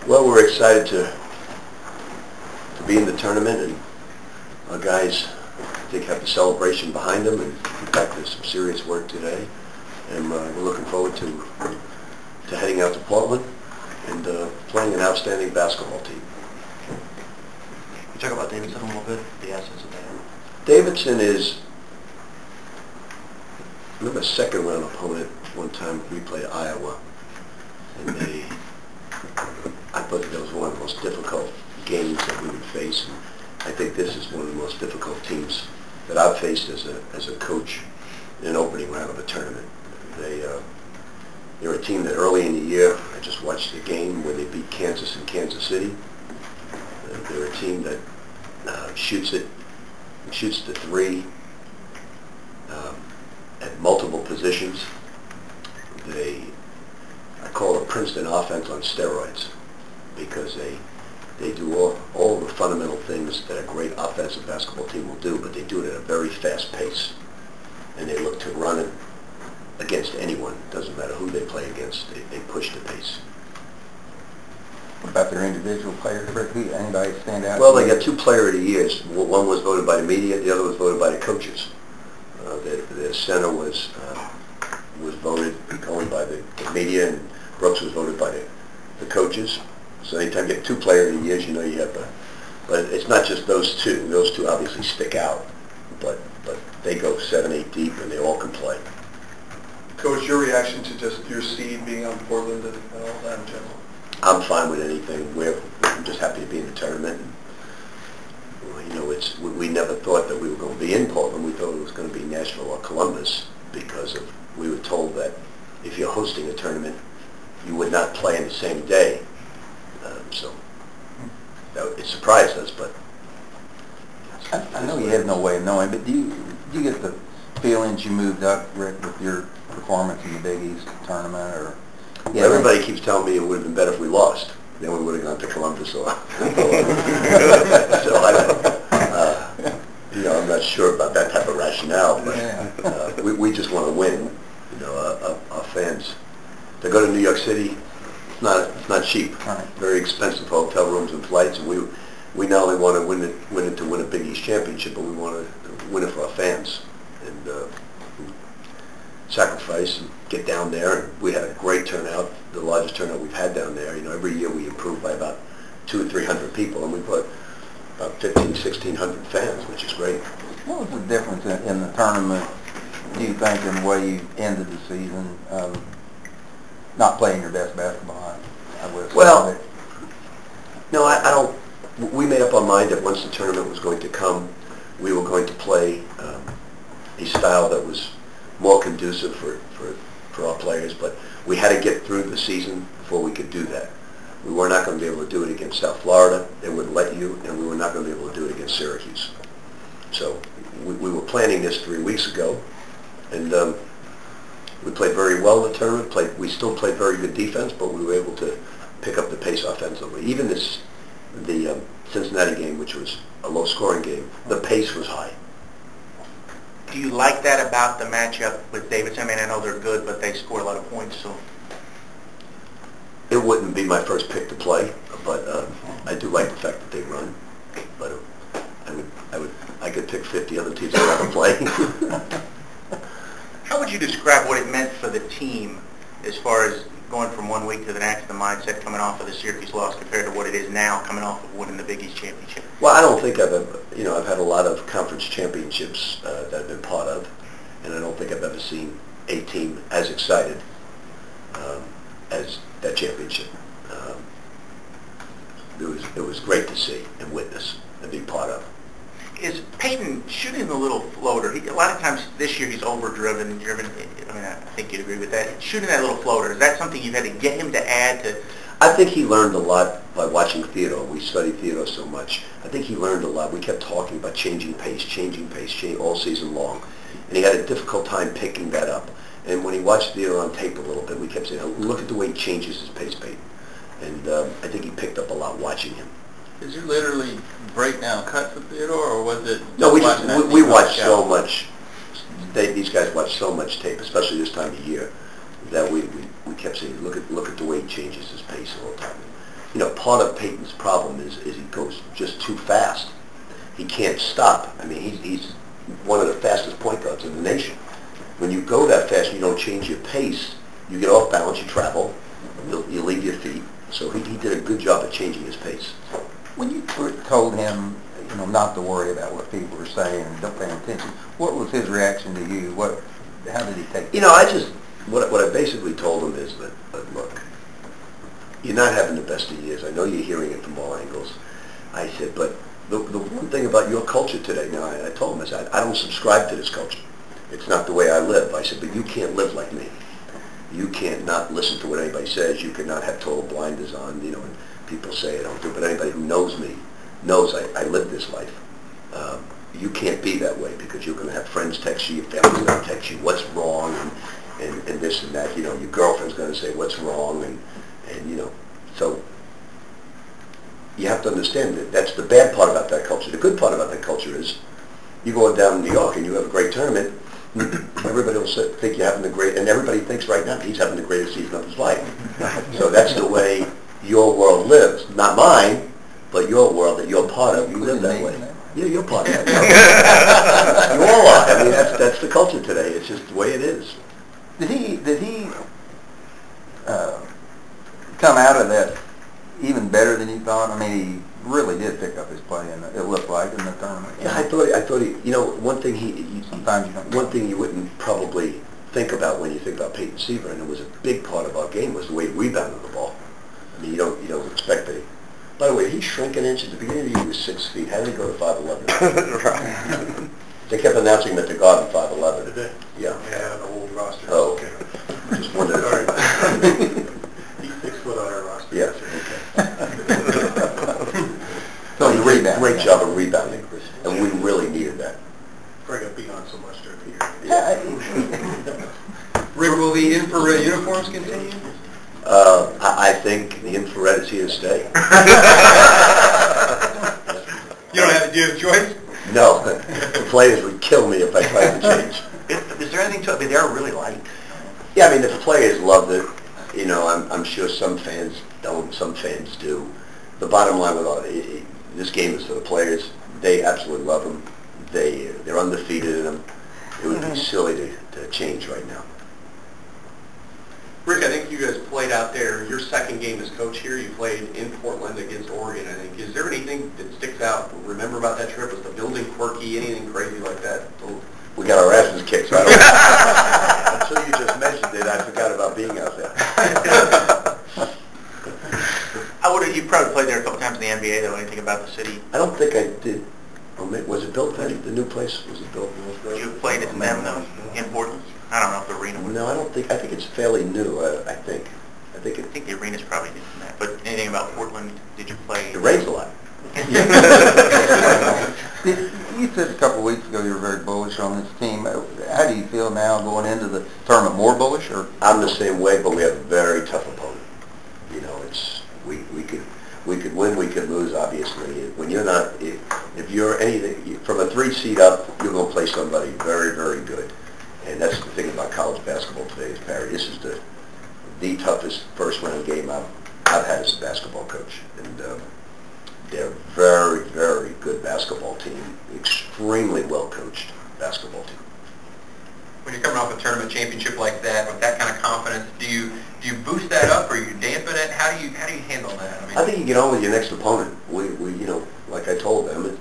Well, we're excited to be in the tournament, and our guys, I think, have the celebration behind them, and in fact, there's some serious work today, and we're looking forward to heading out to Portland and playing an outstanding basketball team. You talk about Davidson a little bit, the assets of that. Davidson is, I remember a second round opponent one time we played Iowa, and I thought that was one of the most difficult games that we would face. And I think this is one of the most difficult teams that I've faced as a coach in an opening round of a tournament. They're a team that early in the year, I just watched the game where they beat Kansas in Kansas City. They're a team that shoots the three at multiple positions. I call it Princeton offense on steroids, because they do all the fundamental things that a great offensive basketball team will do, but they do it at a very fast pace. And they look to run it against anyone. Doesn't matter who they play against. They push the pace. What about their individual players, Rick? Anybody stand out? Well, they got 2 Player of the Years. One was voted by the media. The other was voted by the coaches. The center was voted only by the media, and Brooks was voted by the coaches. So anytime you get 2 Player of the Years, you know you have to. But it's not just those two. Those two obviously stick out. But they go 7, 8 deep, and they all can play. Coach, your reaction to just your seed being on Portland and all that in general? I'm fine with anything. I'm just happy to be in the tournament. You know, we never thought that we were going to be in Portland. We thought it was going to be Nashville or Columbus, because we were told that if you're hosting a tournament, you would not play in the same day. So it surprised us, but I know you have no way of knowing, but do you get the feelings you moved up, Rick, with your performance in the Big East tournament? Or everybody keeps telling me it would have been better if we lost. Then we would have gone to Columbus. So I'm not sure about that type of rationale, but we just want to win. Our fans. To go to New York City, it's not cheap. Right. Very expensive hotel rooms and flights. And we not only want to win it to win a Big East championship, but we want to win it for our fans and sacrifice and get down there. And we had a great turnout, the largest turnout we've had down there. Every year we improve by about 200 or 300 people, and we put about 1,500, 1,600 fans, which is great. What was the difference in the tournament, do you think, in the way you ended the season, not playing your best basketball? Well, no, I don't. We made up our mind that once the tournament was going to come, we were going to play a style that was more conducive for our players, but we had to get through the season before we could do that. We were not going to be able to do it against South Florida. They wouldn't let you, and we were not going to be able to do it against Syracuse. So we were planning this 3 weeks ago, and we played very well in the tournament. We still played very good defense, but we were able to pick up the pace offensively. Even the Cincinnati game, which was a low-scoring game, the pace was high. Do you like that about the matchup with Davidson? I mean, I know they're good, but they score a lot of points, so. It wouldn't be my first pick to play, but I do like the fact that they run. But I could pick 50 other teams I'd rather play. How would you describe what it meant for the team as far as going from 1 week to the next, the mindset coming off of the Syracuse loss compared to what it is now coming off of winning the Big East championship? Well, I don't think I've had a lot of conference championships that I've been part of, and I don't think I've ever seen a team as excited as that championship. It was great to see and witness and be part of. Is Peyton shooting the little floater? A lot of times this year he's overdriven and driven. I mean, I think you'd agree with that. Shooting that little floater, is that something you've had to get him to add to? I think he learned a lot by watching Theodore. We studied Theodore so much. I think he learned a lot. We kept talking about changing pace all season long. And he had a difficult time picking that up. And when he watched Theodore on tape a little bit, we kept saying, look at the way he changes his pace, Peyton. And I think he picked up a lot watching him. Did you literally break down cuts of Theodore, or was it? No, we watched so much. These guys watch so much tape, especially this time of year, that we kept saying, look at the way he changes his pace all the time. you know, part of Peyton's problem is he goes just too fast. He can't stop. I mean, he's one of the fastest point guards in the nation. When you go that fast and you don't change your pace, you get off balance, you travel, you leave your feet. So he did a good job of changing his pace. When you told him, you know, not to worry about what people are saying and don't pay attention, what was his reaction to you? How did he take it? You know, what I basically told him is that look, you're not having the best of years. I know you're hearing it from all angles. I said, but the one thing about your culture today, now I told him, is I don't subscribe to this culture. It's not the way I live. I said, but you can't live like me. You can't not listen to what anybody says. You cannot have total blinders on, you know, and people say I don't do it, but anybody who knows me knows I live this life. You can't be that way because you're going to have friends text you, your family's going to text you what's wrong and this and that. You know, your girlfriend's going to say what's wrong and you know, so you have to understand that that's the bad part about that culture. The good part about that culture is you go down in New York and you have a great tournament, everybody will think you're having a great, and everybody thinks right now he's having the greatest season of his life. So that's the way your world lives. Not mine, but your world that you're part of. You live that way. Yeah, you're part of it. You all are. I mean, that's the culture today. It's just the way it is. Did he come out of that even better than you thought? I mean, he really did pick up his play, and it looked like in the tournament. Yeah, I thought he. You know, one thing sometimes you don't. One thing you wouldn't probably think about when you think about Peyton Seaver, and it was a big part of our game, was the way he rebounded the ball. I mean, you don't expect that. By the way, he shrank an inch at the beginning of the year. He was 6 feet. How did he go to 5'11"? Right. They kept announcing him at the Garden 5'11". Did they? Yeah. Yeah, the old roster. Oh, okay. Just wondered. He's 6 foot on our roster. Yeah. Okay. So he rebounded. Great job of rebounding, and we really needed that. Probably got beat on so much during the year. Rick, will the infrared uniforms continue? I think the infrared is here to stay. You don't have to do a choice? No, the players would kill me if I tried to change. Is there anything to it? I mean, they're really light. Yeah, I mean, the players loved it. You know, I'm sure some fans don't, some fans do. The bottom line with all this game is for the players. They absolutely love them. They're undefeated in them. It would be silly to change right now. Rick, I think you guys played out there. Your second game as coach here, you played in Portland against Oregon, I think. Is there anything that sticks out? Remember about that trip? Was the building quirky? Anything crazy like that? We got our asses kicked, so I don't until you just mentioned it, I forgot about being out there. You probably played there a couple times in the NBA, though. Anything about the city? I don't think I did. Was it built then? The new place? Was it built? You played at them, though, in Portland? I don't know if the arena was. No, I don't think. I think it's fairly new. I think the arena's probably new from that. But anything about Portland? Did you play? It rains a lot. You said a couple of weeks ago you were very bullish on this team. How do you feel now going into the tournament? More bullish, or? I'm the same way, but we have a very tough opponent. You know, we could win, we could lose. Obviously, when you're not, if you're anything from a 3 seed up, you're going to play somebody very, very good. And that's the thing about college basketball today, is Barry. This is the toughest first round game I've had as a basketball coach, and they're a very, very good basketball team, extremely well coached basketball team. When you're coming off a tournament championship like that, with that kind of confidence, do you boost that up, or you dampen it? How do you handle that? I think you get on with your next opponent. We you know, like I told them,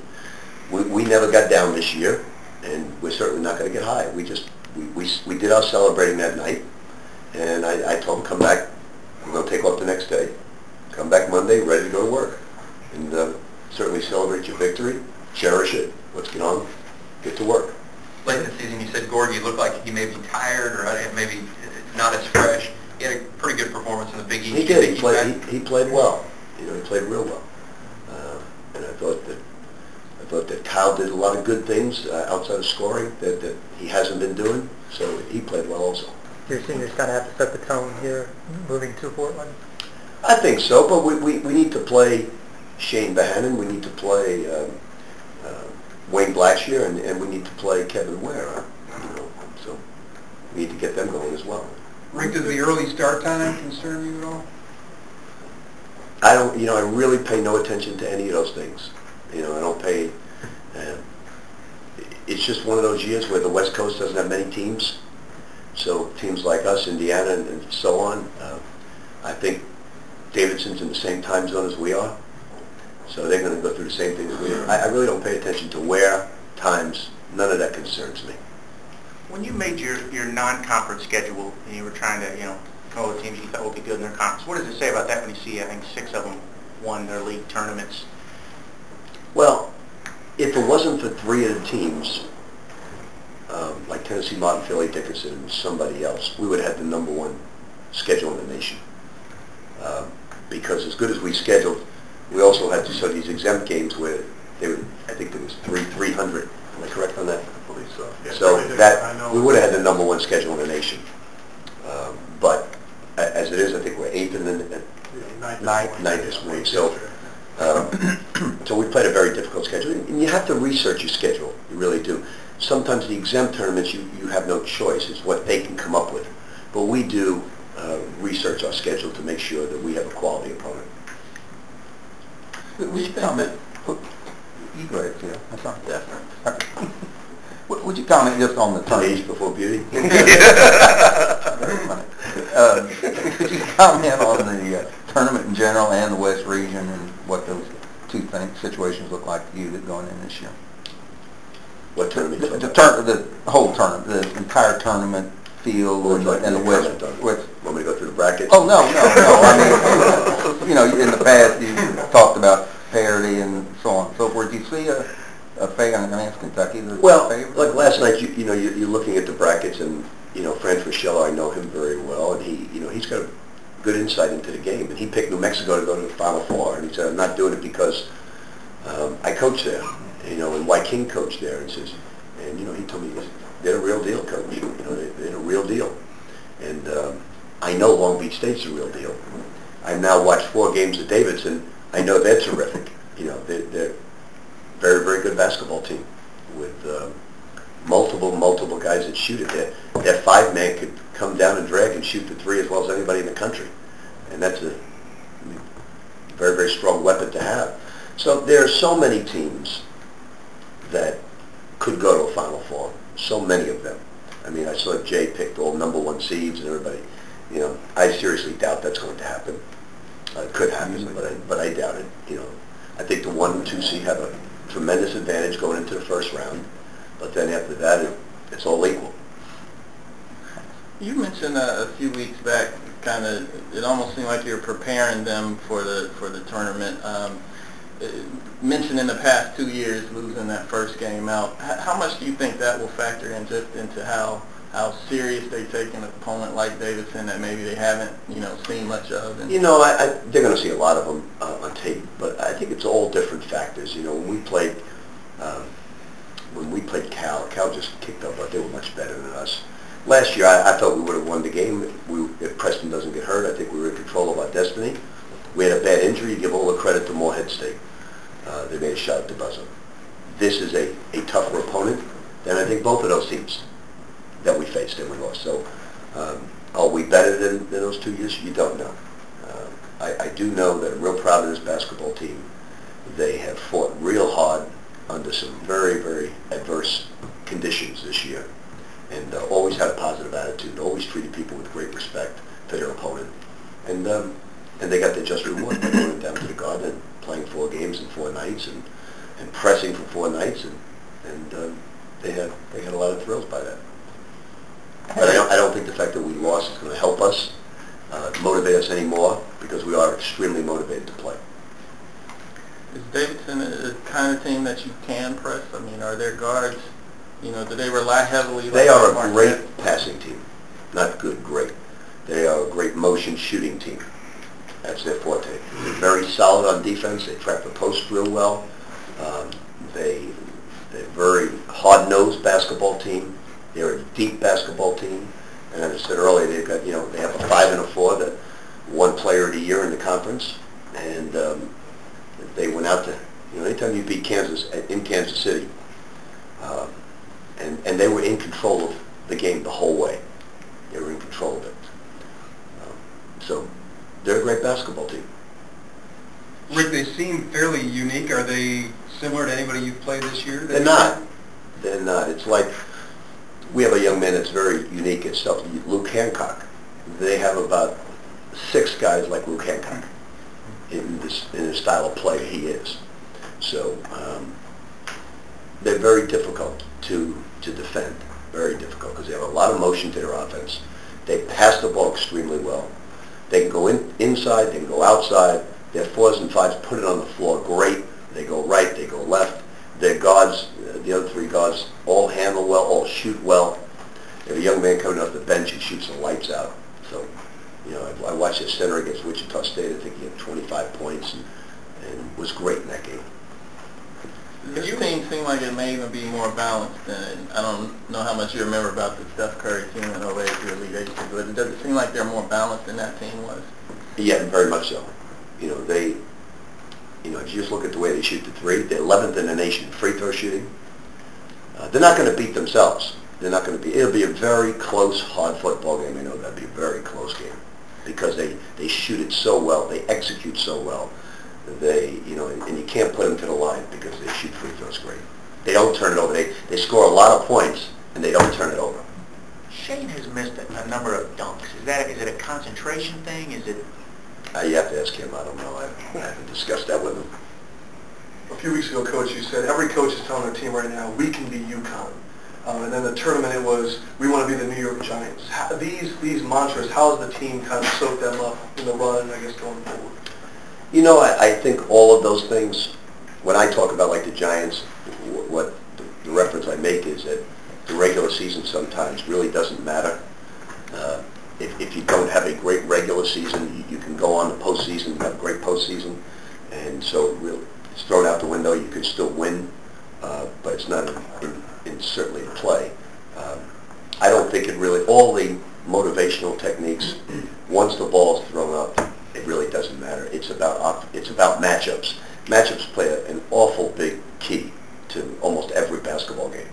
we never got down this year, and we're certainly not going to get high. We did our celebrating that night, and I told them, come back, we're going to take off the next day. Come back Monday, ready to go to work. And certainly celebrate your victory, cherish it, let's get on, get to work. Late in the season, you said Gorgie looked like he may be tired, or maybe not as fresh. He had a pretty good performance in the Big East. He did. He played well. You know, he played real well. And I thought that Kyle did a lot of good things outside of scoring that he hasn't been doing. So he played well also. Your seniors kind of have to set the tone here, moving to Portland? I think so, but we need to play Shane Bohannon. We need to play Wayne Blackshear, and we need to play Kevin Ware. You know, so we need to get them going as well. Rick, does the early start time concern you at all? I don't, I really pay no attention to any of those things. I don't pay, it's just one of those years where the West Coast doesn't have many teams. So teams like us, Indiana and so on, I think Davidson's in the same time zone as we are. So they're going to go through the same thing that we are. I really don't pay attention to where, times, none of that concerns me. When you made your non-conference schedule and you were trying to, come up with teams you thought would be good in their conference, what does it say about that when you see, I think, 6 of them won their league tournaments? Well, if it wasn't for 3 of the teams, like Tennessee, Martin, Philly, Dickinson, and somebody else, we would have had the #1 schedule in the nation. Because as good as we scheduled, we also had these exempt games where they were, I think there was 300. Am I correct on that? I believe so. Yeah, So that we would have had the #1 schedule in the nation. But as it is, I think we're 8th in the ninth this morning. So so we played a very difficult schedule, and you have to research your schedule. You really do. Sometimes the exempt tournaments, you have no choice. It's what they can come up with. But we do research our schedule to make sure that we have a quality opponent. Would you comment? You go ahead, Phil. That's not definite. Would you comment just on the tournament? Age before beauty. Very funny. Could you comment on the tournament in general and the West region and what those two situations look like to you that going in this year? What tournament? The whole tournament, the entire tournament field and the West. Want me to go through the brackets? Oh, no. I mean, in the past you talked about parity and so on and so forth. Do you see a favorite? I'm going to ask Kentucky. Well, like last night, you're looking at the brackets, and Fran Frischello, I know him very well, and he's got a good insight into the game, and he picked New Mexico to go to the Final Four, and he said, I'm not doing it because I coach there, and White King coached there, and says, and he told me they're a real deal, coach. They're a real deal, and I know Long Beach State's a real deal. I've now watched 4 games at Davidson. I know they're terrific. They're very, very good basketball team with multiple guys that shoot it. Their 5-man could come down and drag and shoot the 3 as well as anybody in the country, and that's a very, very strong weapon to have. So there are so many teams that could go to a Final Four. So many of them. I mean, I saw Jay picked all #1 seeds and everybody. I seriously doubt that's going to happen. It could happen, but I doubt it. I think the 1 and 2 seed have a tremendous advantage going into the first round, but then after that, it's all equal. You mentioned a few weeks back, it almost seemed like you were preparing them for the tournament. Mentioned in the past 2 years losing that first game out. How much do you think that will factor in just into how serious they take an opponent like Davidson that maybe they haven't seen much of? And they're going to see a lot of them on tape, but I think it's all different factors. When we played Cal just kicked up, but they were much better than us. Last year, I thought we would have won the game if Preston doesn't get hurt. I think we were in control of our destiny. We had a bad injury. You give all the credit to Morehead State. They made a shot at the buzzer. This is a tougher opponent than I think both of those teams that we faced and we lost. So are we better than those 2 years? You don't know. I do know that I'm real proud of this basketball team. They have fought real hard under some very, very adverse conditions this year, and always had a positive attitude, always treated people with great respect for their opponent. And they got their just reward by going down to the Garden and playing 4 games in 4 nights and pressing for 4 nights, and they had a lot of thrills by that. But I don't think the fact that we lost is going to help us motivate us anymore, because we are extremely motivated to play. Is Davidson a kind of team that you can press? I mean, are their guards, do they rely heavily? They are a great passing team. Not good, great. They are a great motion shooting team. That's their forte. They're very solid on defense. They track the post real well. They're a very hard-nosed basketball team. They're a deep basketball team. And as I said earlier, they've got, they have a 5 and a 4 that won Player of the Year in the conference. And they went out to, anytime you beat Kansas in Kansas City, and they were in control of the game the whole way. They were in control of it. So they're a great basketball team. Rick, they seem fairly unique. Are they similar to anybody you've played this year? They're not. They're not. It's like we have a young man that's very unique and stuff, Luke Hancock. They have about 6 guys like Luke Hancock in the style of play he is. So they're very difficult to defend, very difficult, because they have a lot of motion to their offense. They pass the ball extremely well. They can go inside, they can go outside. Their 4s and 5s put it on the floor great. They go right, they go left. Their guards, the other 3 guards, all handle well, all shoot well. They have a young man coming off the bench, he shoots the lights out. So, you know, I watched his center against Wichita State. I think he had 25 points and was great in that game. This team seemed like it may even be more balanced than, I don't know how much you remember about the Steph Curry team in 08 to Elite 8, but does it seem like they're more balanced than that team was? Yeah, very much so. You know, if you just look at the way they shoot the 3, they're 11th in the nation in free throw shooting. They're not going to beat themselves. They're not going to be. It'll be a very close, hard football game. I know that'll be a very close game because they shoot it so well. They execute so well. And you can't put them to the line because they shoot free throws great. They don't turn it over. They score a lot of points and they don't turn it over. Shane has missed a number of dunks. Is it a concentration thing? Is it? You have to ask him. I don't know. I haven't discussed that with him. A few weeks ago, Coach, you said every coach is telling their team right now, we can be UConn. And then the tournament, it was, we want to be the New York Giants. These mantras, how has the team kind of soaked them up in the run and I guess going forward? You know, I think all of those things, when I talk about like the Giants, what the reference I make is that the regular season sometimes really doesn't matter. If you don't have a great regular season, you can go on the postseason and have a great postseason. And so really, it's thrown out the window. You can still win, but it's not certainly in play. I don't think it really, all the motivational techniques, once the ball is thrown up, it really doesn't matter. It's about matchups. Matchups play an awful big key to almost every basketball game.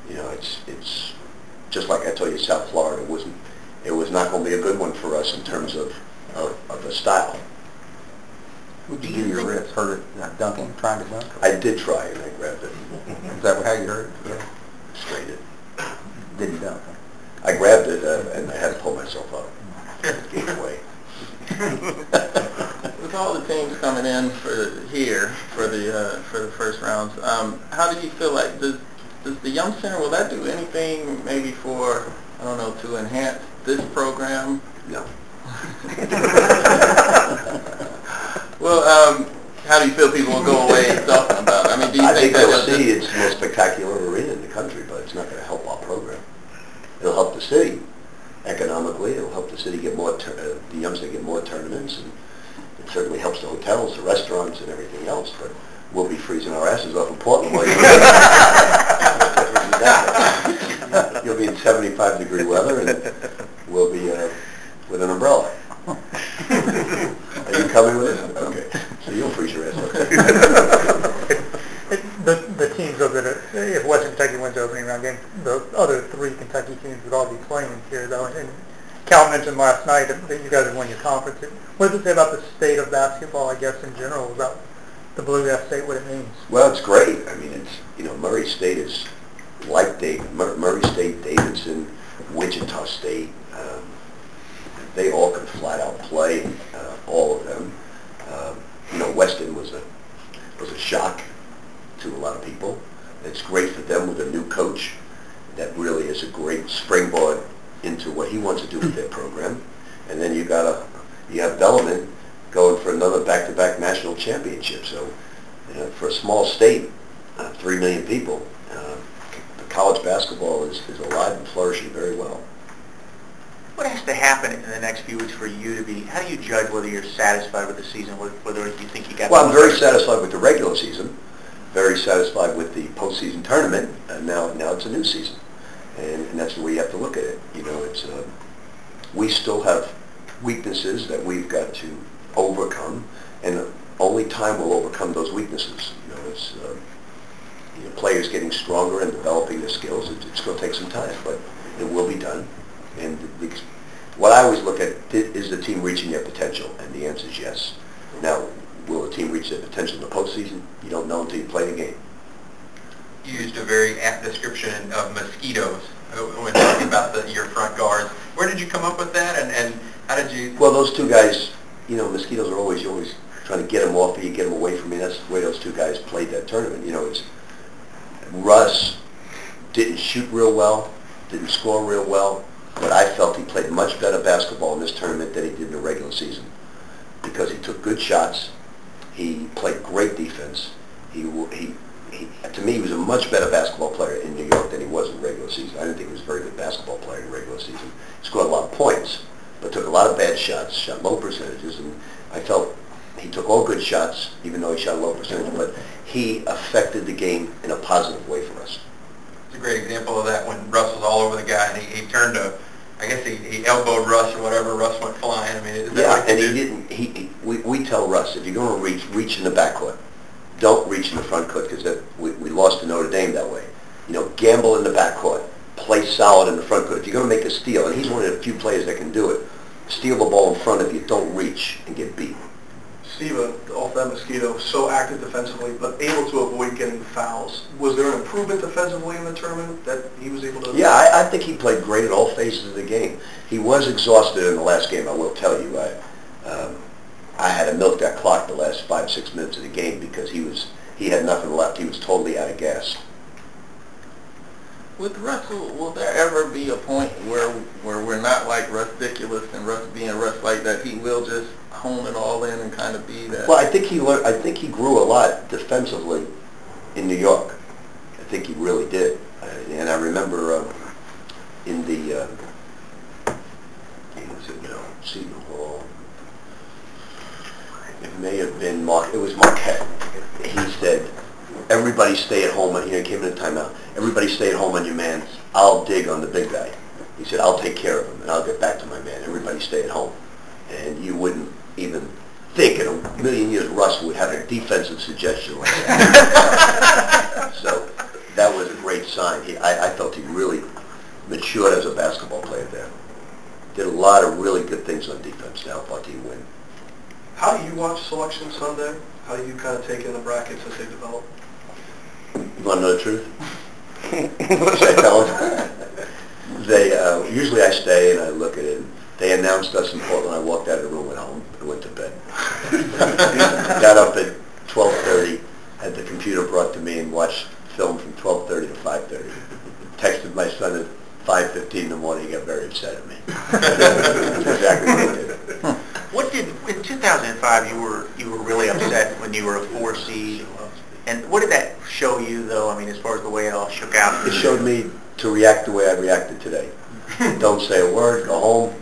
You know, it's just like I told you, South Florida it was not going to be a good one for us in terms of the style. Would you do your wrist? Hurt it dunking, trying to dunk? I did try and I grabbed it. Is that how you hurt it? Yeah. Straight it. Didn't dunk? I grabbed it and I had to pull myself up. Gave away. With all the teams coming in for the first rounds, how do you feel like does the Young Center, will that do anything maybe for, I don't know, to enhance this program? No. Well, how do you feel people will go away talking about it? I mean, do you think that they'll see it's the most spectacular arena in the country, but it's not going to help our program. It'll help the city economically. It'll help the city get more, the Youngster get more tournaments, and it certainly helps the hotels, the restaurants, and everything else. But we'll be freezing our asses off in Portland while you'll be in 75-degree weather, and we'll be with an umbrella. Are you coming with us? Okay. So you'll freeze your ass off. The teams over there, if Western Kentucky wins the opening round game, the other 3 Kentucky teams would all be playing here, though. And Cal mentioned last night that you guys have won your conference. What does it say about the state of basketball, I guess, in general, about the Bluegrass State, what it means? Well, it's great. I mean, Murray State is like Murray State, Davidson, Wichita State. They all can flat out play, all of them. Weston was a shock to a lot of people. It's great for them with a new coach. That really is a great springboard into what he wants to do with their program. And then you have Bellarmine going for another back-to-back national championship. So, for a small state, 3 million people, college basketball is alive and flourishing very well. What has to happen in the next few weeks for you to be, how do you judge whether you're satisfied with the season, whether you think you got... Well, I'm very satisfied with the regular season, very satisfied with the postseason tournament, and now it's a new season. And that's the way you have to look at it. We still have weaknesses that we've got to overcome, and only time will overcome those weaknesses. It's players getting stronger and developing their skills. It's going to take some time, but it will be done. And what I always look at is the team reaching their potential, and the answer is yes. Now, will the team reach their potential in the postseason? You don't know until you play the game. You used a very apt description of mosquitoes when talking about your front guards. Where did you come up with that, and how did you... Well, those two guys, you know, mosquitoes are always, you're always trying to get them off of you, get them away from you. That's the way those two guys played that tournament. You know, it's Russ didn't shoot real well, didn't score real well, but I felt he played much better basketball in this tournament than he did in the regular season because he took good shots. He played great defense. To me, he was a much better basketball player in New York than he was in regular season. I didn't think he was a very good basketball player in regular season. He scored a lot of points, but took a lot of bad shots, shot low percentages, and I felt he took all good shots, even though he shot a low percentage, but he affected the game in a positive way for us. It's a great example of that when Russ was all over the guy, and he turned to, I guess he elbowed Russ or whatever, Russ went flying. I mean, is that yeah, what and he did? we tell Russ, if you're going to reach in the backcourt. Don't reach in the front court because we lost to Notre Dame that way. You know, gamble in the backcourt. Play solid in the front court. If you're going to make a steal, and he's one of the few players that can do it, steal the ball in front of you. Don't reach and get beat. Steve, off that mosquito, so active defensively, but able to avoid getting fouls. Was there an improvement defensively in the tournament that he was able to... Yeah, I think he played great at all phases of the game. He was exhausted in the last game, I will tell you. I had to milk that clock the last 5-6 minutes of the game because he had nothing left. He was totally out of gas. With Russell, will there ever be a point where we're not like Russ-diculous and Russ being Russ like that? He will just hone it all in and kind of be that. Well, I think he grew a lot defensively in New York. I think he really did. And I remember in the Seton Hall. It may have been it was Marquette. He said, everybody stay at home. He came in a timeout. Everybody stay at home on your man. I'll dig on the big guy. He said, I'll take care of him, and I'll get back to my man. Everybody stay at home. And you wouldn't even think in a million years Russ would have a defensive suggestion like that. So that was a great sign. I felt he really matured as a basketball player there. Did a lot of really good things on defense to help our team win. How do you watch Selection Sunday? How do you kind of take in the brackets as they develop? You want to know the truth? Should I tell them? Usually I stay and I look at it. They announced us in Portland. I walked out of the room, went home, and went to bed. Got up at 12:30, had the computer brought to me and watched film from 12:30 to 5:30. Texted my son at 5:15 in the morning. He got very upset at me. That's exactly what I did. In 2005 you were really upset when you were a 4 seed, and what did that show you though? I mean, as far as the way it all shook out. It showed me to react the way I reacted today. Don't say a word. Go home.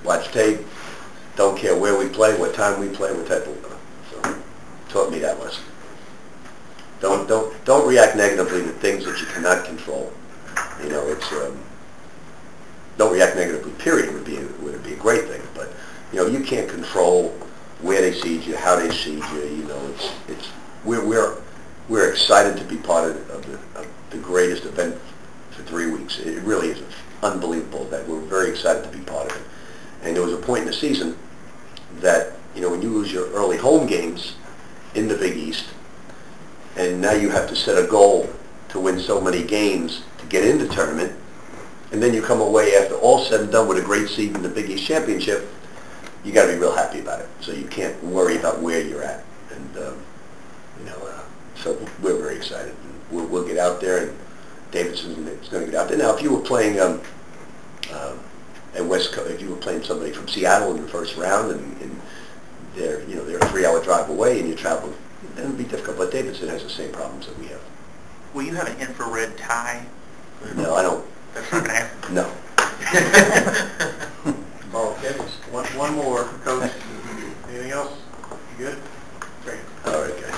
Watch tape. Don't care where we play, what time we play, what type of. So, taught me that lesson. Don't react negatively to things that you cannot control. You know, it's don't react negatively. Period would be a great thing, but you know you can't control where they seed you, how they seed you. You know, we're excited to be part of the greatest event for 3 weeks. It really is unbelievable that we're very excited to be part of it. And there was a point in the season that, you know, when you lose your early home games in the Big East, and now you have to set a goal to win so many games to get into the tournament, and then you come away after all said and done with a great seed in the Big East Championship, you got to be real happy about it. So you can't worry about where you're at. And, so we're very excited. We'll get out there, and Davidson is going to get out there. Now, if you were playing at West Coast, if you were playing somebody from Seattle in the first round, and they're a 3-hour drive away, and you travel, then it'd be difficult. But Davidson has the same problems that we have. Will you have an infrared tie? No, I don't. That's not going to happen. No. Okay, one more, Coach. Anything else? You good? Great. All right, guys.